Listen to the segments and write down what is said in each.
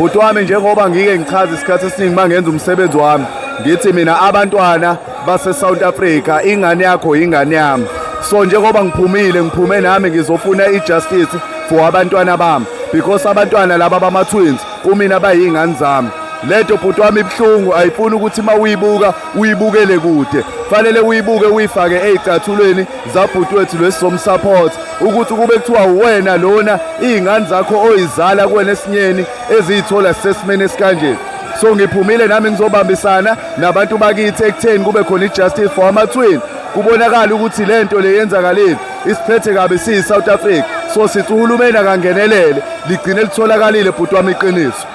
Bhuti wami njengoba ngike ngichaza isikhathi esiningi mangenza umsebenzi wami ngithi mina abantwana base-South Africa ingane yakho ingane yami. So njengoba ngiphume nami ngizofuna i-justice for abantwana bami because abantwana laba bama-twins kumina bayingane zami. Lento bhuti wami ibuhlungu ayifuni ukuthi uma uyibuka uyibukele kude. Fanele uyibuke uyifake ey'cathulweni zabhuti wethu lesizomsupport ukuthi kube kuthiwa uwena lona iy'ngane zakho oyizala kuwena esinyeni eziyithola sesimeni esikanjeni. So ngiphumile nami ngizobambisana nabantu bakithi ekutheni kube khona i-justice for ama-twin. Kubonakala ukuthi lento le yenzakalile isiphethe kabi siyi-South Africa. So sithi uhulumeni akangenelele ligcine litholakalile bhuti wami iqiniso.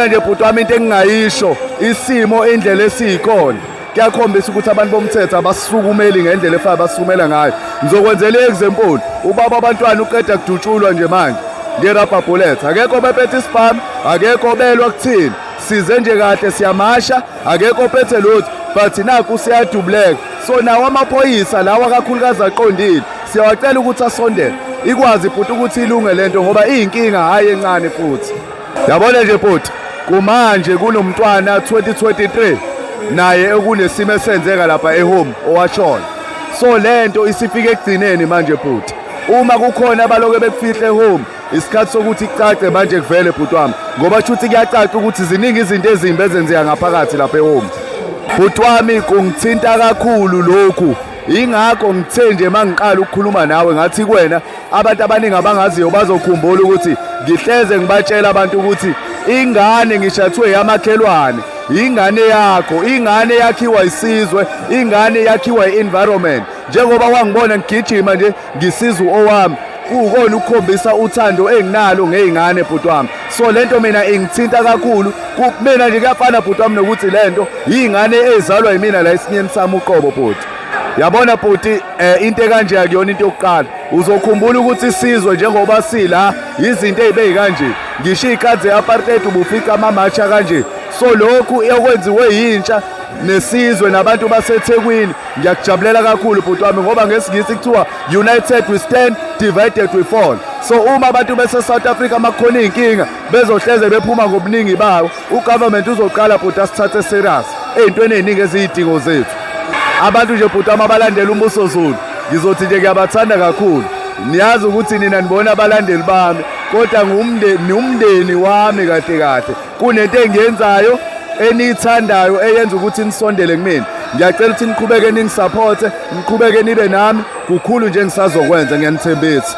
Nje bhuti wami into engingayisho isimo indlela esiyikhona kuyakhombisa ukuthi abantu bomthetho abasisukumeli ngendlela efanele basukumela ngayo. Ngizokwenzela i-example ubaba abantwana uqeda kudutshulwa nje manje ngerabha bullet akekho bephethe isibhamu akekho belwa kuthini size nje kahle siyamasha akekho phethe lutho but nakho siyadubuleka. So nawo amaphoyisa lawa kakhulukazi aqondile siyawacela ukuthi asondele ikwazi bhuti ukuthi ilunge lento ngoba iyinkinga hayi encane futhi. Yabona nje bhuti kumanje kunomntwana 2023 naye ekunesimo esenzeka lapha ehome owashona. So lento isifike ekugcineni manje bhuti uma kukhona abaloke bekufihle home isikhathi sokuthi icace manje kuvele bhuti wami ngoba shuthi kuyacaca ukuthi ziningi izinto ezimbi ezenzeka ngaphakathi lapha ehome. Bhuti wami kungithinta kakhulu lokhu ingakho ngithe nje mangiqala ukukhuluma nawe ngathi kuwena abantu abaningi abangaziyo bazokhumbula ukuthi ngihleze ngibatshela abantu ukuthi ingane ngishathwe yamakhelwane ingane yakho ingane yakhiwa isizwe ingane yakhiwa i-environment. Njengoba wangibona ngigijima nje ngisiza owami ukona ukukhombisa uthando enginalo ngey'ngane bhuti wami. So lento mina ingithinta kakhulu kumina nje kuyafana bhuti wami nokuthi lento yingane ezalwa yimina la esinyeni sami uqobo bhuti. Yabona bhuti into kanje akuyona into yokuqala uzokhumbula ukuthi isizwe njengoba sila izinto ezibey kanje ngisho ikhathi ze-apartheid ubufica amamatsha kanje. So lokhu okwenziwe yintsha nesizwe nabantu baseThekwini ngiyakujabulela kakhulu bhuti wami ngoba ngesingisi kuthiwa united we stand divided we fall. So uma abantu bese-South Africa makukhona iy'nkinga bezohleze bephuma ngobuningi bawo ugovernment uzoqala bhuti asithathe serious ey'ntweni ey'ningi eziyidingo zethu. Abantu nje bhuti wami abalandela uMbuso Zulu ngizothi nje ngiyabathanda kakhulu. Niyazi ukuthi nina nibona abalandeli bami kodwa umndeni wami kahle kunento engiyenzayo eniyithandayo eyenza ukuthi nisondele kumina. Ngiyacela ukuthi niqhubeke ningisupporte niqhubeke nibe nami kukhulu nje ngisazokwenza ngiyanithembisa.